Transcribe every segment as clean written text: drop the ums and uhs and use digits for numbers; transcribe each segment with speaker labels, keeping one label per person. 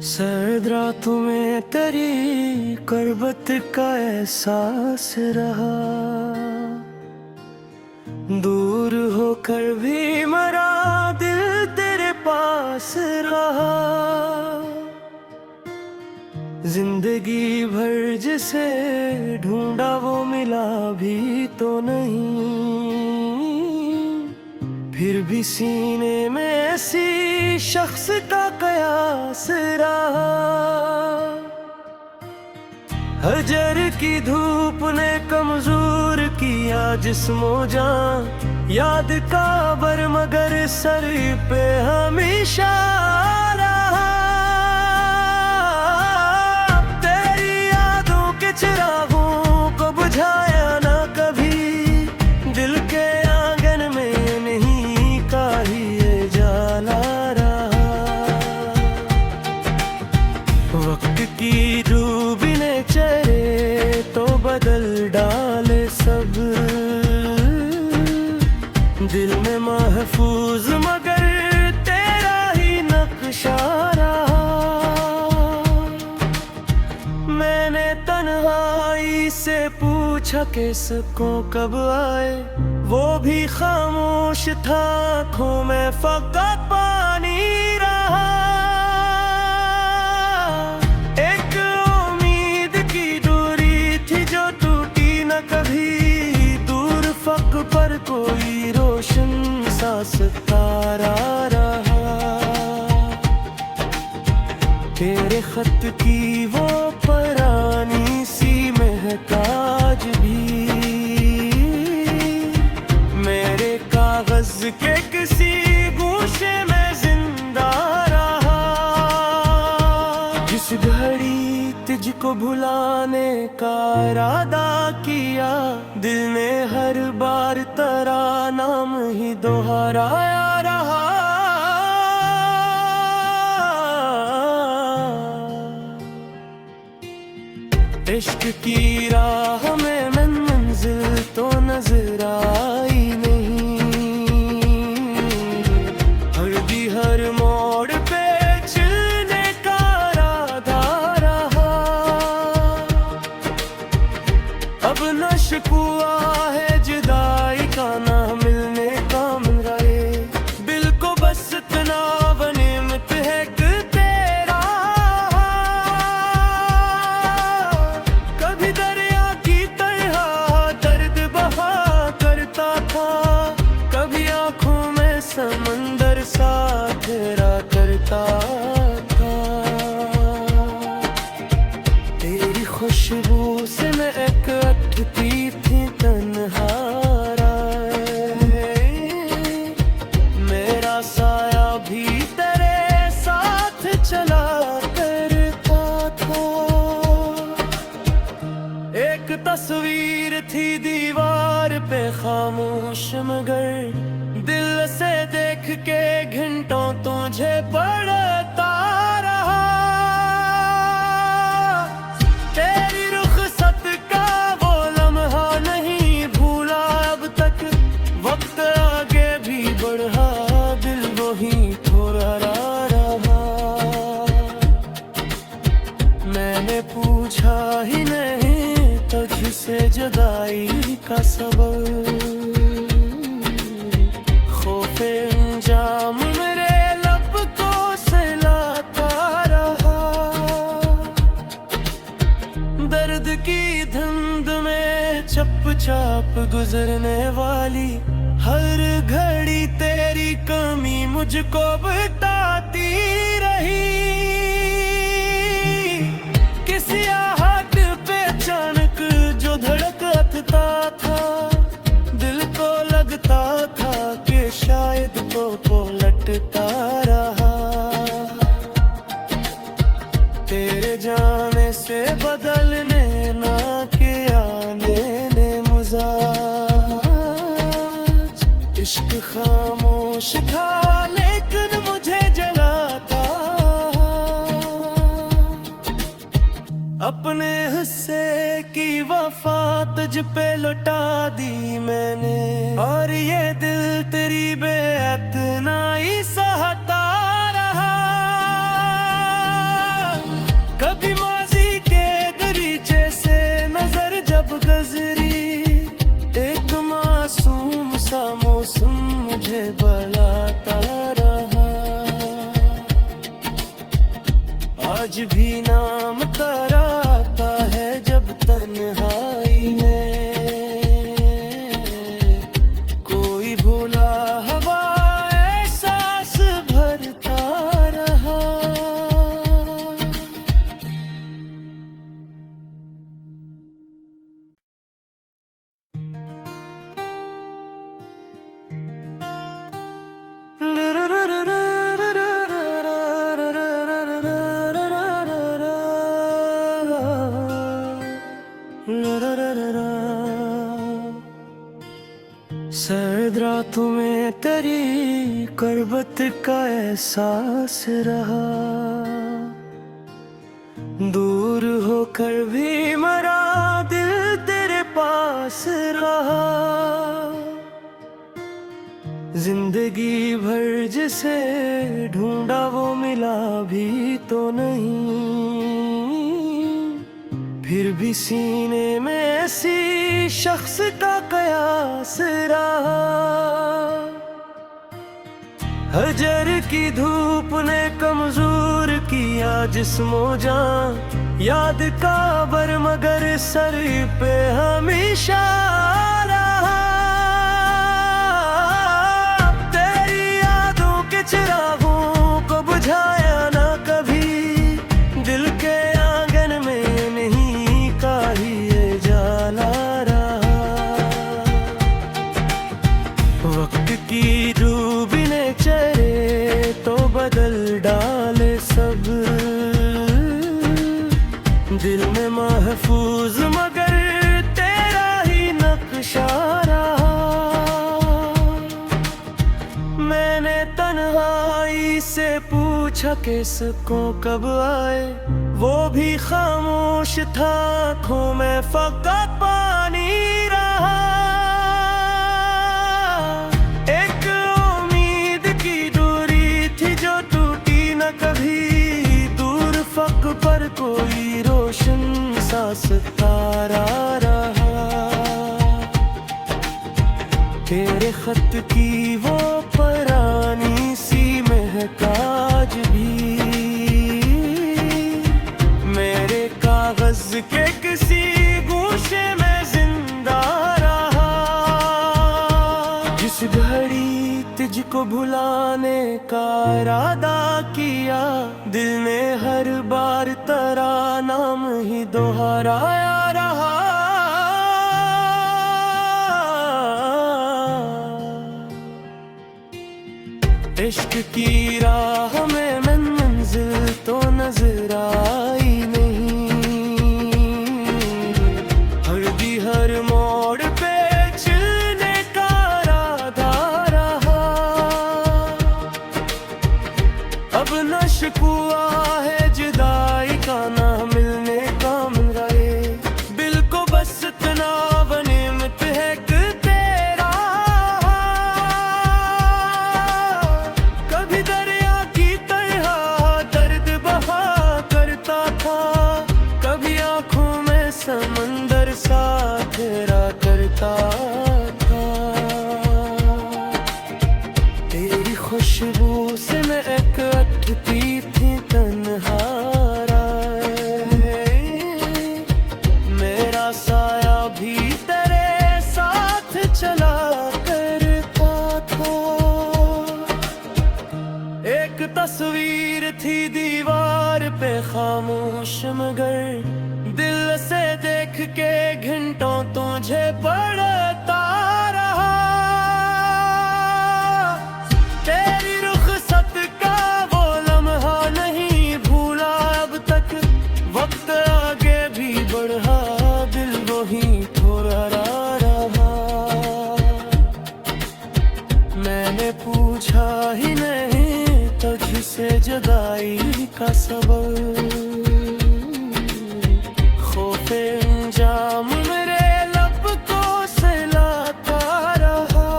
Speaker 1: सर्द रातों में तेरी करबत का एहसास रहा, दूर होकर भी मरा दिल तेरे पास रहा। जिंदगी भर जिसे ढूंढा वो मिला भी तो नहीं, फिर भी सीने में ऐसी शख्स का कयास रहा। हजर की धूप ने कमजोर किया जिस्मो जान, याद का बर मगर सर पे हमेशा रहा। तेरी यादों के चिरागों को बुझाया ना कभी, दिल के आंगन में नहीं का ही ये जाला रहा। वक्त की डूबी ने चेहरे तो बदल डाले सब, दिल में महफूज मगर तेरा ही नक्शा रहा। मैंने तन्हाई से पूछा कि सबको कब आए, वो भी खामोश था, आँखों में फकत पानी रहा। एक उम्मीद की डोरी थी जो टूटी न कभी, दूर फक पर कोई रोशन सा सितारा रहा। तेरे खत की वो पुरानी सी महताज भी मेरे कागज के किसी गूशे में जिंदा रहा। जिस घड़ी तुझको भुलाने का इरादा किया, दिल ने हर बार तेरा नाम ही दोहराया रहा। इश्क की राह में मंजिल तो नजर आई नहीं, हर मोड़ पे चलने का इरादा रहा। अब न शिकवा है जुदाई का, ना मिलने का मिल रहे, दिल को बस इतना बनिमत है कि तेरा। कभी दरिया की तरह दर्द बहा करता था, कभी आंखों में समंदर सा घेरा करता था। तेरी खुशबू से मैं एक अटती थी तन्हा, मेरा साया भी तेरे साथ चला करता था। एक तस्वीर थी दीवार पे खामोश मगर, दिल से देख के घंटों तुझे पढ़ता रहा। तेरी रुखसत का वो लम्हा नहीं भूला अब तक, वक्त आगे भी बढ़ा दिल वही थोड़ा रहा। मैंने पूछा ही नहीं तुझसे जुदाई का सबब, खौफे अंजाम मेरे लब को सहलाता रहा। दर्द की धुंध में चुपचाप गुजरने वाली हर घड़ी तेरी कमी मुझको बताती रही। किसी आहट पे अचानक जो धड़कता था, दिल को लगता था कि शायद को लटता रहा। तेरे जाने से बदलने ना किया मैंने मुझे, इश्क खामोश था लेकिन मुझे जलाता। अपने हिस्से की वफा तुझ पे लौटा दी मैंने, और ये दिल तेरी बेअतना ही सहा रातों में तेरी करबत का एहसास रहा, दूर होकर भी मरा दिल तेरे पास रहा। जिंदगी भर जिसे ढूंढा वो मिला भी तो नहीं, फिर भी सीने में ऐसी शख्स का कयास रहा। हजर की धूप ने कमजोर किया जिस्मो जान, याद का बर मगर सर पे हमेशा रहा। तेरी यादों के चिरागों को बुझाया ना कभी, दिल के आंगन में नहीं का ही ये जाला रहा। वक्त की डूबी ने चेहरे तो बदल डाले सब, दिल में महफूज मगर तेरा ही नक्शा रहा। मैंने तन्हाई से पूछा किसको कब आए, वो भी खामोश था, आँखों में फकत पानी रहा। एक उम्मीद की डोरी थी जो टूटी न कभी, दूर फक पर कोई रोशन सा सितारा रहा। तेरे खत की वो पुरानी सी महताज भी मेरे कागज के किसी गूशे में जिंदा रहा। जिस घड़ी तुझको भुलाने का इरादा किया, दिल ने हर बार तेरा नाम ही दोहराया रहा। इश्क की राह में मंजिल तो नजर आई नहीं, हर मोड़ पे चलने का इरादा रहा। अब न शिकवा है जुदाई का, ना मिलने का मिल रहे, दिल को बस इतना बनिमत है कि तेरा। कभी दरिया की तरह दर्द बहा करता था, कभी आंखों में समंदर सा घेरा करता था। तेरी खुशबू से मैं एक अटती थी तन्हारा, मेरा साया भी तेरे साथ चला करता था। एक तस्वीर थी दीवार पे खामोश मगर, दिल से देख के घंटों तुझे पढ़ता रहा। तेरी रुखसत का वो लम्हा नहीं भूला अब तक, वक्त आगे भी बढ़ा दिल वही थोड़ा रहा। मैंने पूछा ही नहीं तुझसे जुदाई का सबब, खौफे अंजाम मेरे लब को सहलाता रहा।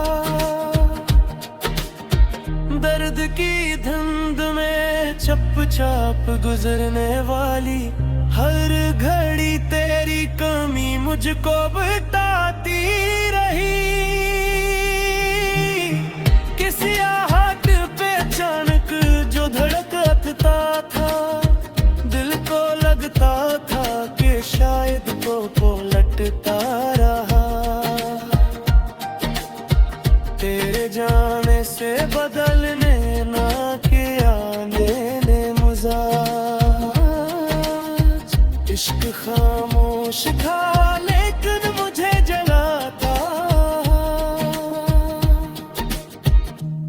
Speaker 1: दर्द की धुंध में चुपचाप गुजरने वाली हर घड़ी तेरी कमी मुझको बताती रही। किसी आहट पे अचानक जो धड़कता था, दिल को लगता था कि शायद वो लटता रहा। तेरे जाने से बदलने ना किया मैंने मुझे, इश्क खामोश था लेकिन मुझे जलाता।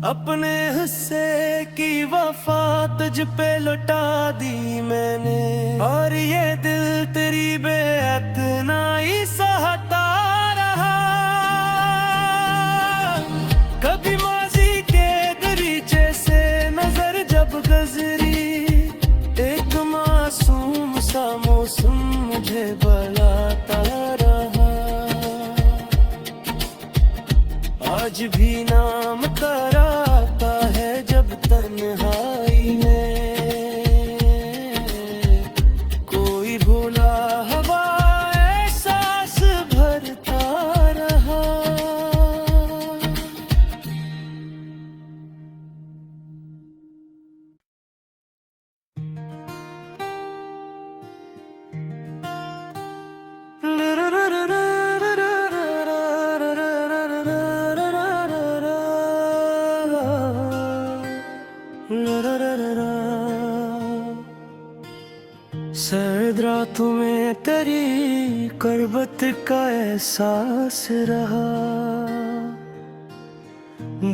Speaker 1: अपने हिस्से की वफा तुझ पे लुटा दी मैंने, और ये दिल तेरी बेअतनाई सहता रहा। सर्द रातों में तेरी करबत का एहसास रहा,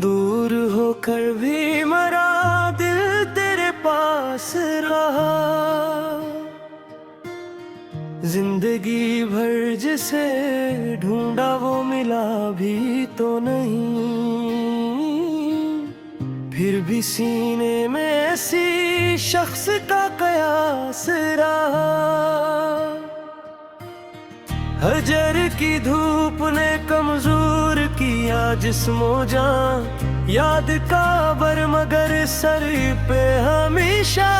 Speaker 1: दूर होकर भी मरा दिल तेरे पास रहा। जिंदगी भर जिसे ढूंढा वो मिला भी तो नहीं, फिर भी सीने में ऐसी शख्स का कयास रहा। हजर की धूप ने कमजोर किया जिस्मो जान, याद का बर मगर सर पे हमेशा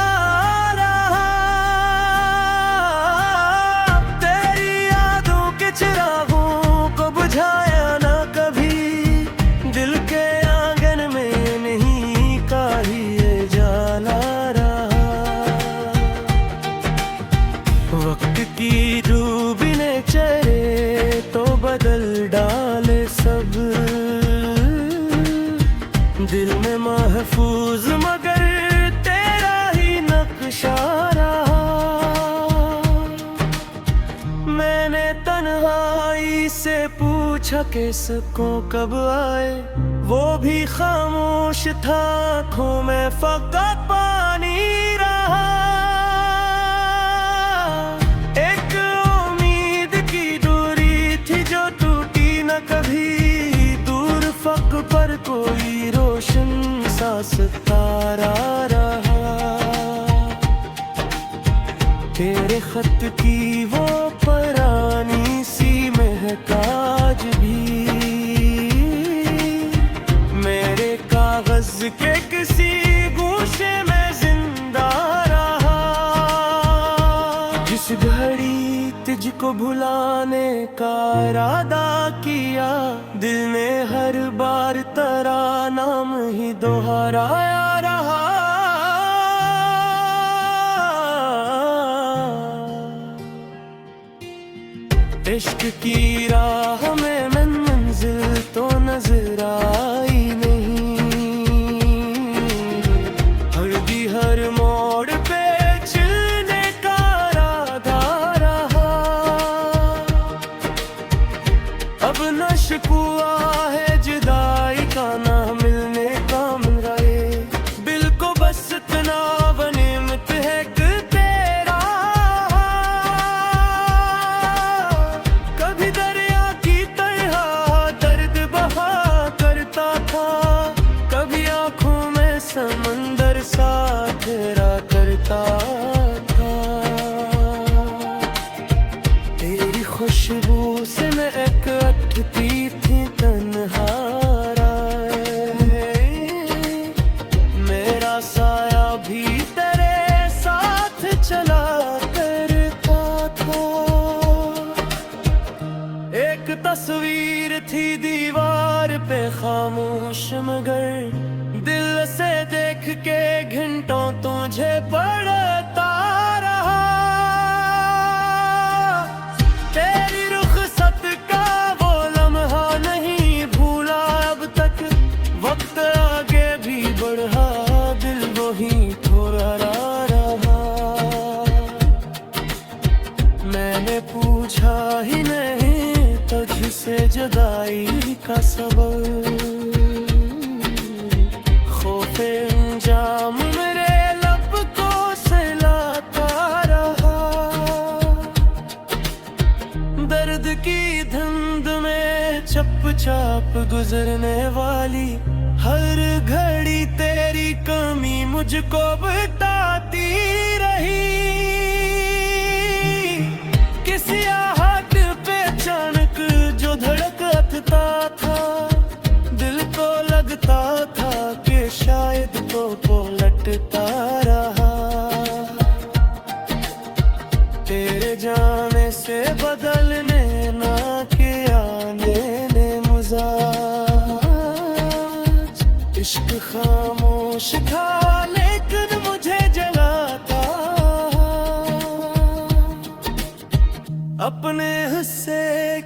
Speaker 1: रहा। तेरी यादों के चिरागों को बुझाया ना कभी, दिल के आंगन में नहीं का ही ये जाला रहा। वक्त की डूबी ने चेहरे तो बदल डाले सब, दिल में महफूज मगर तेरा ही नक्शा रहा। मैंने तन्हाई से पूछा कि सबको कब आए, वो भी खामोश था, आँखों में फकत पानी रहा। एक उम्मीद की डोरी थी जो टूटी न कभी, दूर फक पर कोई रोशन सा सितारा रहा। तेरे खत की वो पुरानी सी महताज भी मेरे कागज के किसी गूशे में जिंदा रहा। जिस घड़ी तुझको भुलाने का इरादा किया, दिल ने हर बार तेरा नाम ही दोहराया रहा। इश्क की राह में मंजिल तो नजर आई नहीं, हर मोड़ पे चलने का इरादा रहा। अब न शिकवा है जुदाई का, ना मिलने का मिल रहे, दिल को बस इतना बनिमत है कि तेरा। कभी दरिया की तरह दर्द बहा करता था, कभी आंखों में समंदर सा तेरा करता था। तेरी खुशबू से मैं एक अटती थी तन्हा, मेरा साया भी तेरे साथ चला करता था। एक तस्वीर थी दीवार पे खामोश मगर, दिल से देख के घंटों तुझे पढ़ता रहा। तेरी रुखसत का वो लम्हा नहीं भूला अब तक, वक्त आगे भी बढ़ा दिल वही थोड़ा रहा। मैंने पूछा ही नहीं तुझसे जुदाई का सबब, खौफे अंजाम मेरे लब को सहलाता रहा। दर्द की धुंध में चुपचाप गुजरने वाली हर घड़ी तेरी कमी मुझको बताती रही। किसी आहट पे अचानक जो धड़कता था, दिल को लगता था कि शायद तो पलटता रहा। तेरे जाने से बदलने ना किया मैंने मजाज, इश्क खामोश था लेकिन मुझे जलाता। अपने हिस्से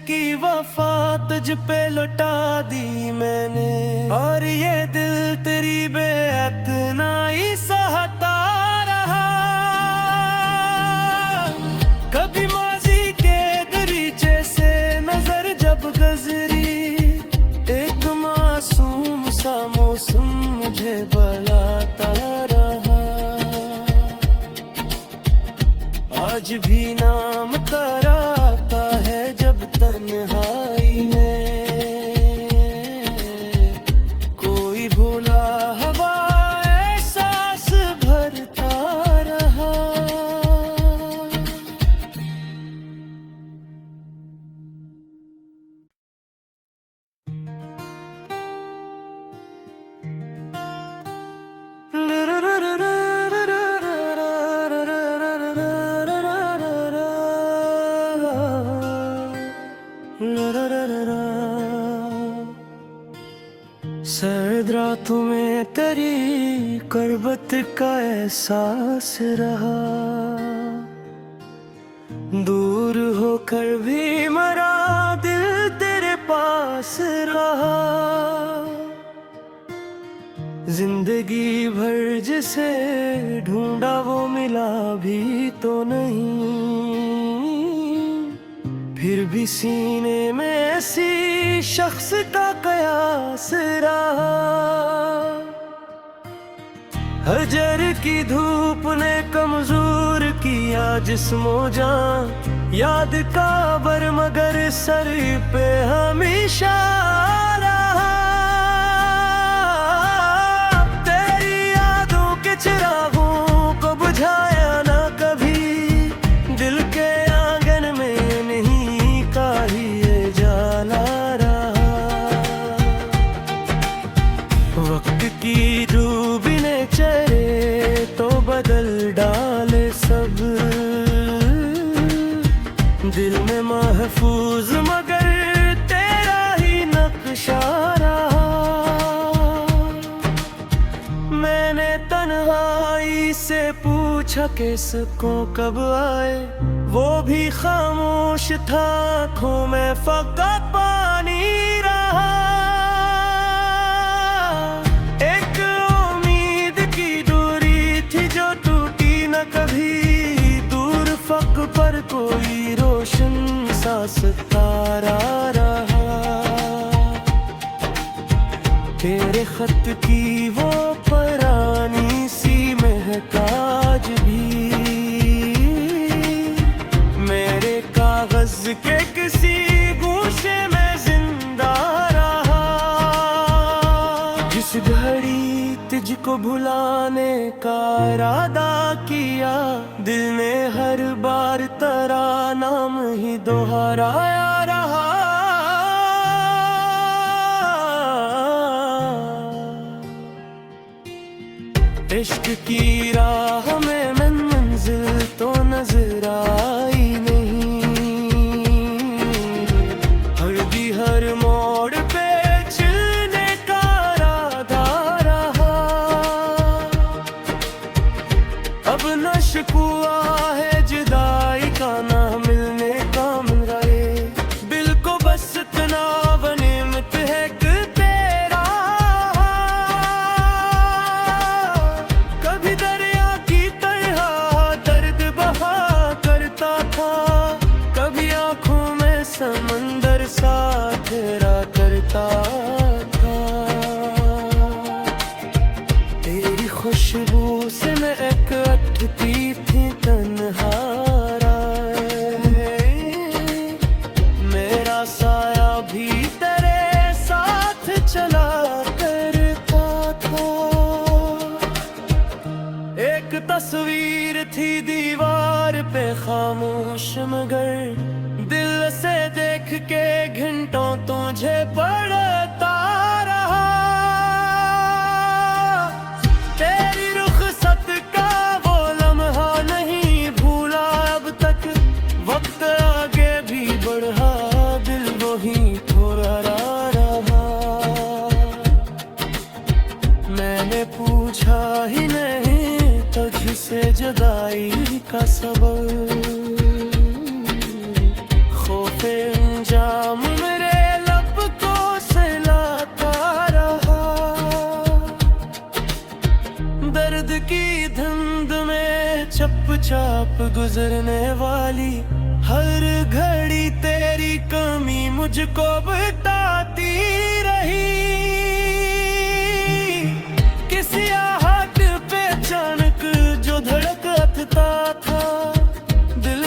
Speaker 1: की वफा तुझ पे लौटा दी मैंने, और ये दिल तेरी बेअतनाई सा भी नाम कराता है जब तन्हाई में कोई भूला हवा एहसास भरता रहा। सर्द रातों में तेरी करबत का एहसास रहा, दूर होकर भी मरा दिल तेरे पास रहा। जिंदगी भर जिसे ढूंढा वो मिला भी तो नहीं, फिर भी सीने में ऐसी शख्स का कयास रहा। हजर की धूप ने कमजोर किया जिस्मो जान, याद का बर मगर सर पे हमेशा रहा। तेरी यादों के चिरागों को बुझाया ना कभी, दिल के आंगन में नहीं का ही ये जाला रहा। वक्त की डूबी ने चेहरे तो बदल डाले सब, दिल में महफूज मगर तेरा ही नक्शा रहा। मैंने तन्हाई से पूछा कि इसको कब आए, वो भी खामोश था, आँखों में फकत पानी रहा। एक उम्मीद की डोरी थी जो टूटी न कभी, दूर फक पर कोई रोशन सा सितारा रहा। तेरे खत की वो पुरानी सी महताज भी मेरे कागज के किसी गूशे में जिंदा रहा। जिस घड़ी तुझको भुलाने का इरादा किया, दिल ने हर बार तेरा नाम ही दोहराया रहा। इश्क की राह में मंजिल तो नजर आई नहीं, हर मोड़ पे चलने का इरादा रहा। अब न शिकवा है जुदाई का, ना मिलने का मिल रहे, दिल को बस इतना बनिमत है कि तेरा। कभी दरिया की तरह दर्द बहा करता था, कभी आंखों में समंदर सा तेरा करता था। तेरी खुशबू से मैं एक अटकती थी तन्हारा, मेरा साया भी तेरे साथ चला करता था। एक तस्वीर थी दीवार पे खामोश मगर, दिल से देख के घंटों तुझे पढ़ता रहा। तेरी रुखसत का वो लम्हा नहीं भूला अब तक, वक्त आगे भी बढ़ा दिल वही थोड़ा रहा। मैंने पूछा ही नहीं तुझसे जुदाई का सबब, खौफे अंजाम मेरे लब को सहलाता रहा। दर्द की धुंध में चुपचाप गुजरने वाली हर घड़ी तेरी कमी मुझको बताती रही। किसी आहट पे अचानक जो धड़कता था, दिल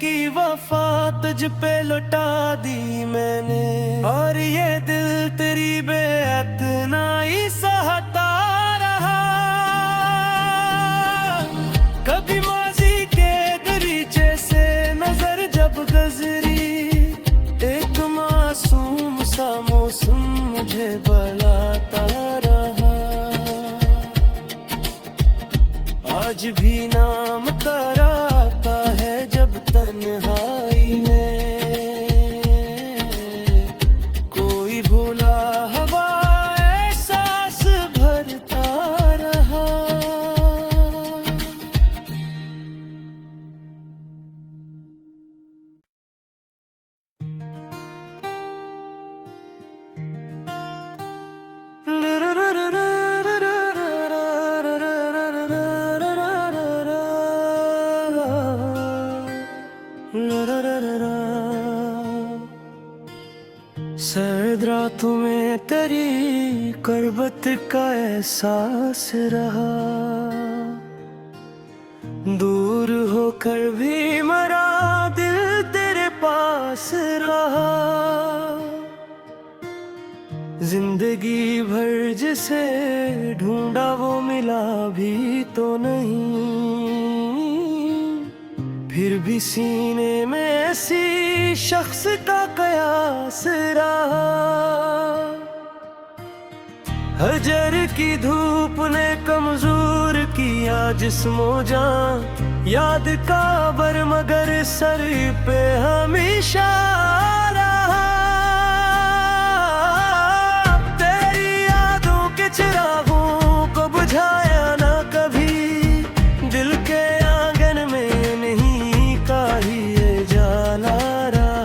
Speaker 1: की वफा तुझ पे लौटा दी मैंने, और ये दिल तेरी बेअतनाई सहता रहा। कभी माजी के दरीचे से नजर जब गुजरी, एक मासूम सा मौसम मुझे बुलाता रहा। आज भी नाम तेरा आता है जब तन्हाई में, कोई भूला हवा एहसास भरता रहा। सर्द रातों में तेरी कर्बत का एहसास रहा, दूर होकर भी मरा दिल तेरे पास रहा। जिंदगी भर जिसे ढूंढा वो मिला भी तो नहीं, फिर भी सीने में ऐसी शख्स का कयास रहा। हजर की धूप ने कमजोर किया जिस्मो जान, याद का बर मगर सर पे हमेशा रहा। तेरी यादों के चिरागों को बुझाया ना कभी, दिल के आंगन में नहीं का ही ये जाला रहा।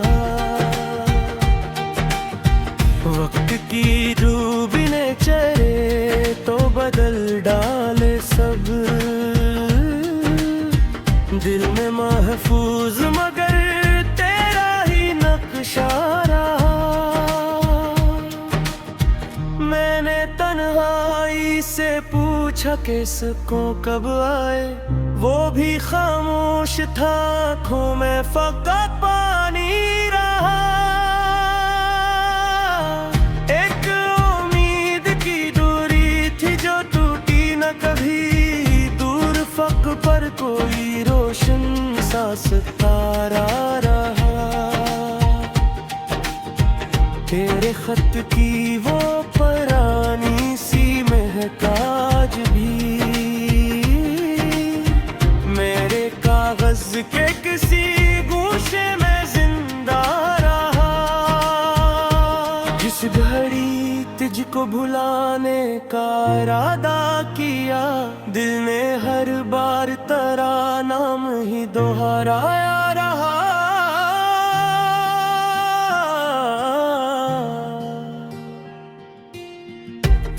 Speaker 1: वक्त की डूबी ने चेहरे तो बदल डाले सब, दिल में महफूज मगर तेरा ही नक्शा रहा। मैंने तन्हाई से पूछा कि सुकून कब आए, वो भी खामोश था, आँखों में फकत पानी रहा। एक उम्मीद की डोरी थी जो टूटी न कभी, दूर फक पर कोई रोशन सा सितारा रहा। तेरे खत की वो पुरानी सी महताज भी मेरे कागज के किसी गूशे में जिंदा रहा। जिस घड़ी तुझको भुलाने का इरादा किया, दिल ने हर बार तेरा नाम ही दोहराया रहा।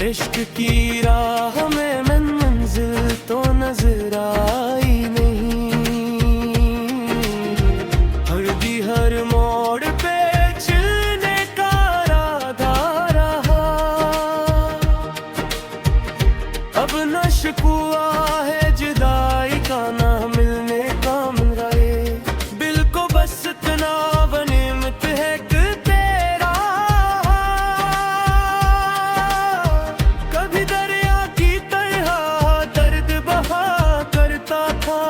Speaker 1: इश्क की राह में मंजिल तो नजर आई नहीं, हर मोड़ पे चलने का इरादा रहा। अब न शिकवा है जुदाई का, ना मिलने का मिल रहे, दिल को बस इतना बनिमत है कि तेरा। कभी दरिया की तरह दर्द बहा करता था,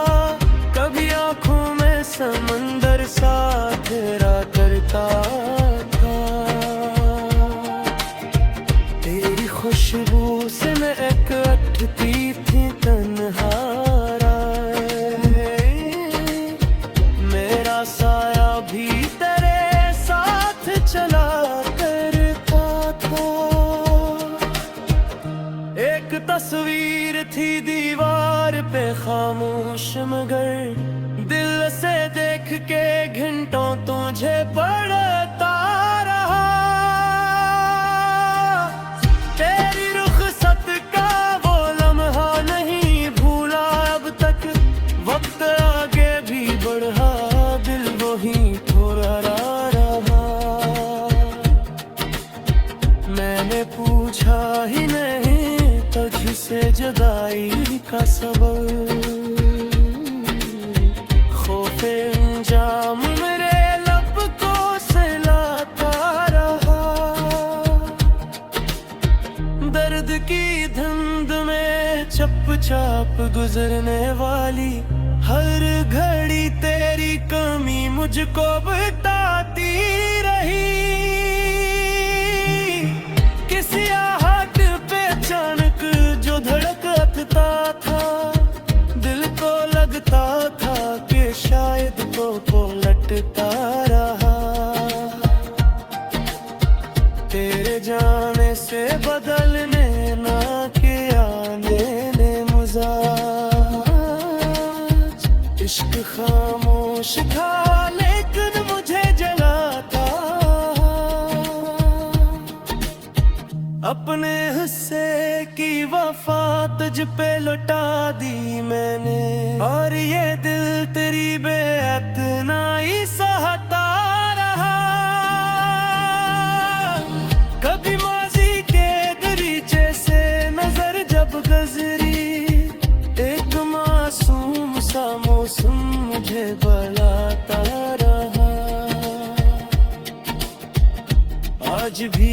Speaker 1: कभी आंखों में समंदर सा तेरा करता था। तेरी खुशबू से मैं एक अटती थी तन्हारा, मेरा साया भी तेरे साथ चला करता था। एक तस्वीर थी दीवार पे खामोश मगर, दिल से देख के घंटों तुझे पढ़ता रहा। तेरी रुखसत का वो लम्हा नहीं भूला अब तक, वक्त आगे भी बढ़ा दिल वही थोड़ा रहा। मैंने पूछा ही नहीं तुझसे जुदाई का सबब, खौफे चुपचाप गुजरने वाली, हर घड़ी तेरी कमी मुझको बताती रही। किसी आहट पे अचानक जो धड़कता था, दिल को लगता था कि शायद को लटता रहा। तेरे जाने से बदलने ना किया मैंने मजाज। इश्क खामोश था लेकिन मुझे जलाता। अपने हिस्से की वफा तुझ पे लौटा दी मैंने, और ये दिल तेरी बेअतनाई सहता रहा। कभी माजी के दरीचे से नजर जब गुजरी, एक मासूम सा मौसम मुझे बुलाता रहा। आज भी